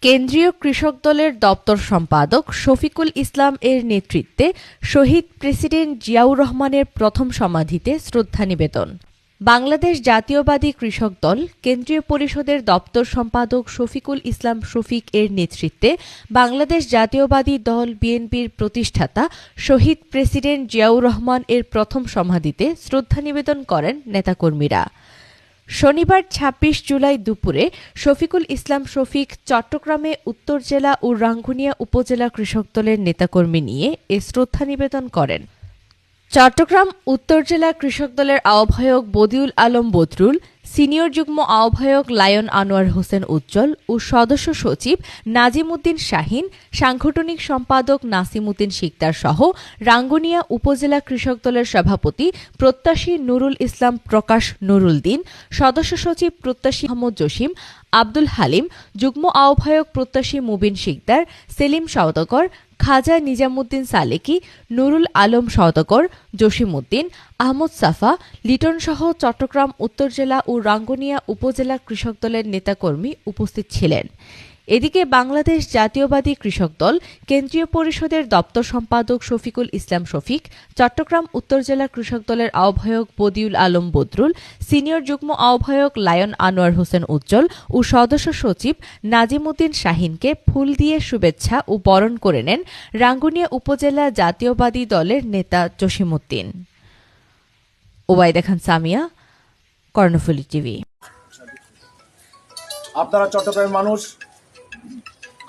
কেন্দ্রীয় কৃষক দলের দপ্তর সম্পাদক শফিকুল ইসলাম এর নেতৃত্বে শহীদ প্রেসিডেন্ট জিয়াউর রহমানের প্রথম সমাধিতে শ্রদ্ধা নিবেদন। বাংলাদেশ জাতীয়বাদী কৃষক দল কেন্দ্রীয় পরিষদের দপ্তর সম্পাদক শফিকুল ইসলাম শফিক এর নেতৃত্বে বাংলাদেশ জাতীয়বাদী দল বিএনপির প্রতিষ্ঠাতা শহীদ প্রেসিডেন্ট জিয়াউর রহমান এর প্রথম সমাধিতে শ্রদ্ধা নিবেদন করেন নেতাকর্মীরা। শনিবার ২৬ জুলাই দুপুরে শফিকুল ইসলাম শফিক চট্টগ্রামে উত্তর জেলা ও রাঙ্গুনিয়া উপজেলা কৃষক দলের নেতাকর্মী নিয়ে এ শ্রদ্ধা নিবেদন করেন। চট্টগ্রাম উত্তর জেলা কৃষক দলের আহ্বায়ক বদিউল আলম বদরুল, সিনিয়র যুগ্ম আহ্বায়ক লায়ন আনোয়ার হোসেন উজ্জ্বল ও সদস্য সচিব নাজিম উদ্দিন শাহিন, সাংগঠনিক সম্পাদক নাসিম উদ্দিন শিকদার সহ রাঙ্গুনিয়া উপজেলা কৃষক দলের সভাপতি প্রত্যাশী নুরুল ইসলাম প্রকাশ নুরুল দিন, সদস্য সচিব প্রত্যাশী মোহাম্মদ জসিম, আব্দুল হালিম, যুগ্ম আহ্বায়ক প্রত্যাশী মুবিন শিকদার, সেলিম সওদাগর, খাজা নিজামুদ্দিন সালেকি, নুরুল আলম সওদাগর, জসিম উদ্দিন, আহমদ সাফা, লিটনসহ চট্টগ্রাম উত্তর জেলা ও রাঙ্গুনিয়া উপজেলা কৃষক দলের নেতাকর্মী উপস্থিত ছিলেন। এদিকে বাংলাদেশ জাতীয়বাদী কৃষক দল কেন্দ্রীয় পরিষদের দপ্তর সম্পাদক শফিকুল ইসলাম শফিক, চট্টগ্রাম উত্তর জেলা কৃষক দলের আহ্বায়ক বদিউল আলম বদরুল, সিনিয়র যুগ্ম আহ্বায়ক লায়ন আনোয়ার হোসেন উজ্জ্বল ও সদস্য সচিব নাজিম উদ্দিন শাহিনকে ফুল দিয়ে শুভেচ্ছা ও বরণ করে নেন রাঙ্গুনিয়া উপজেলা জাতীয়বাদী দলের নেতা জসিম উদ্দিন। ওবায়দা খান সামিয়া, কর্ণফুলী টিভি। আপনারা চট্টগ্রামের মানুষ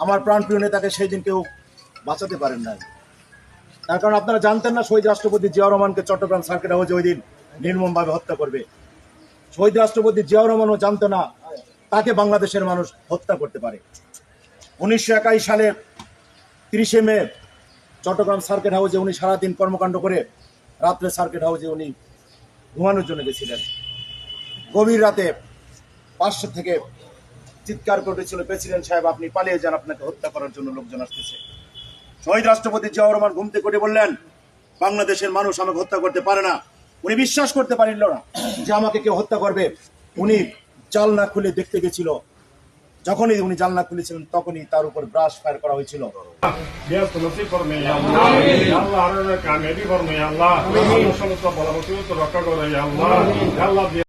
আমার প্রাণপ্রিয় নেতাকে সেই দিন কেউ বাঁচাতে পারেন নাই, তার কারণ আপনারা জানতেন না শহীদ রাষ্ট্রপতি জিয়াউর রহমানকে চট্টগ্রাম সার্কিট হাউসে ওই দিন নির্মমভাবে হত্যা করবে। শহীদ রাষ্ট্রপতি জিয়াউর রহমানও জানতো না তাকে বাংলাদেশের মানুষ হত্যা করতে পারে। 1921 সালের 30 মে চট্টগ্রাম সার্কিট হাউসে উনি সারাদিন কর্মকাণ্ড করে রাত্রে সার্কিট হাউসে উনি ঘুমানোর জন্য গেছিলেন। গভীর রাতে পাঁচটা থেকে চিৎকার করেছিল, প্রেসিডেন্ট সাহেব আপনি পালিয়ে যান, আপনাকে হত্যা করার জন্য লোকজন আসতেছে। শহীদ রাষ্ট্রপতি জিয়াউর রহমান ঘুম থেকে উঠে বললেন বাংলাদেশের মানুষ আমাকে হত্যা করতে পারে না। উনি বিশ্বাস করতে পারল না যে আমাকে কেউ হত্যা করবে। উনি জানলা খুলে দেখতে গেছিল, যখনই উনি জানলা খুলেছিলেন তখনই তার উপর ব্রাশ ফায়ার করা হয়েছিল।